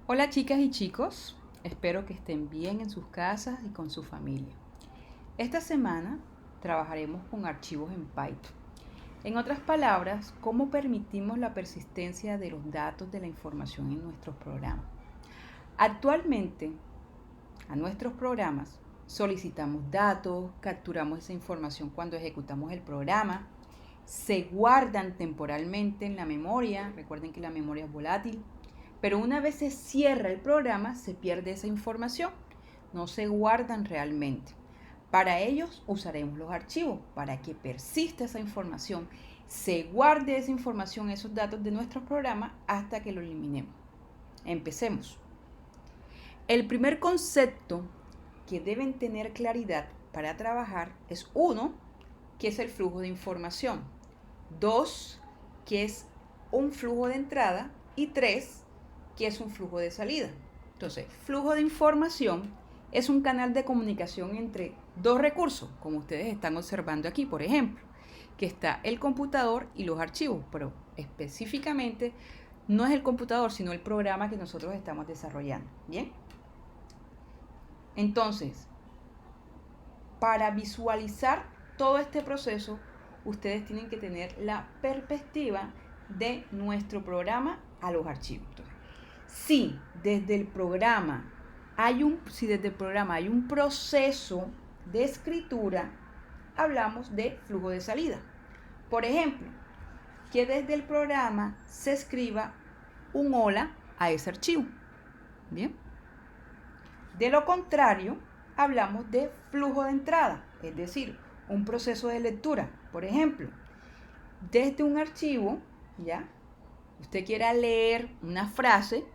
Hola chicas y chicos, espero que estén bien en sus casas y con su familia. Esta semana trabajaremos con archivos en Python. En otras palabras, cómo permitimos la persistencia de los datos de la información en nuestros programas. Actualmente, a nuestros programas solicitamos datos, capturamos esa información cuando ejecutamos el programa, se guardan temporalmente en la memoria, recuerden que la memoria es volátil, pero una vez se cierra el programa se pierde esa información, no se guardan realmente. Para ellos usaremos los archivos, para que persista esa información, se guarde esa información, esos datos de nuestros programas hasta que lo eliminemos. Empecemos. El primer concepto que deben tener claridad para trabajar es uno, que es el flujo de información, dos, que es un flujo de entrada y tres, que es un flujo de salida. Entonces, flujo de información es un canal de comunicación entre dos recursos, como ustedes están observando aquí, por ejemplo, que está el computador y los archivos, pero específicamente no es el computador, sino el programa que nosotros estamos desarrollando. ¿Bien? Entonces, para visualizar todo este proceso, ustedes tienen que tener la perspectiva de nuestro programa a los archivos. Si desde el programa hay un proceso de escritura, hablamos de flujo de salida. Por ejemplo, que desde el programa se escriba un hola a ese archivo. Bien. De lo contrario, hablamos de flujo de entrada, es decir, un proceso de lectura. Por ejemplo, desde un archivo, ¿ya? Usted quiera leer una frase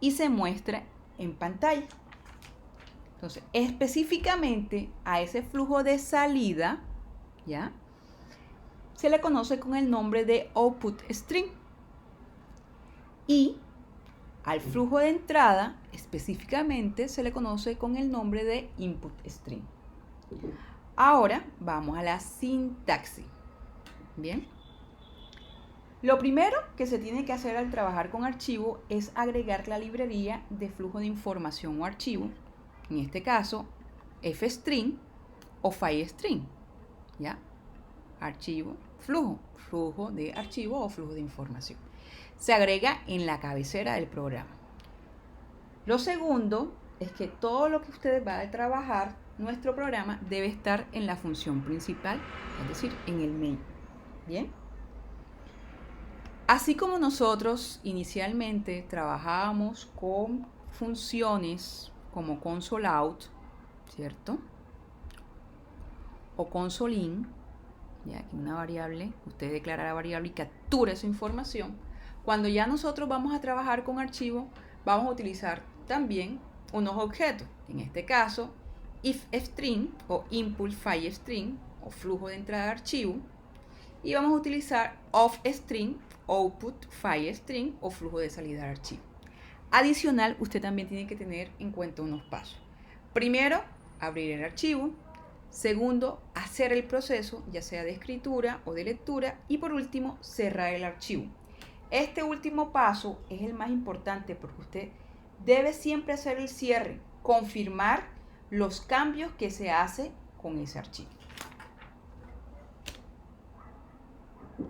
y se muestra en pantalla. Entonces, específicamente a ese flujo de salida, ¿ya? Se le conoce con el nombre de output string. Y al flujo de entrada, específicamente, se le conoce con el nombre de input string. Ahora vamos a la sintaxis. Bien. Lo primero que se tiene que hacer al trabajar con archivo es agregar la librería de flujo de información o archivo, en este caso fstring o filestring, ¿ya? Archivo, flujo de archivo o flujo de información. Se agrega en la cabecera del programa. Lo segundo es que todo lo que ustedes van a trabajar, nuestro programa debe estar en la función principal, es decir, en el main. ¿Bien? Así como nosotros inicialmente trabajábamos con funciones como console.out, ¿cierto? O console.in, ya que una variable, usted declara la variable y captura esa información. Cuando ya nosotros vamos a trabajar con archivos, vamos a utilizar también unos objetos. En este caso, ifstring o input file string o flujo de entrada de archivo. Y vamos a utilizar offstring, output file string o flujo de salida de archivo. Adicional, usted también tiene que tener en cuenta unos pasos. Primero, abrir el archivo. Segundo, hacer el proceso, ya sea de escritura o de lectura. Y por último, cerrar el archivo. Este último paso es el más importante porque usted debe siempre hacer el cierre, confirmar los cambios que se hace con ese archivo.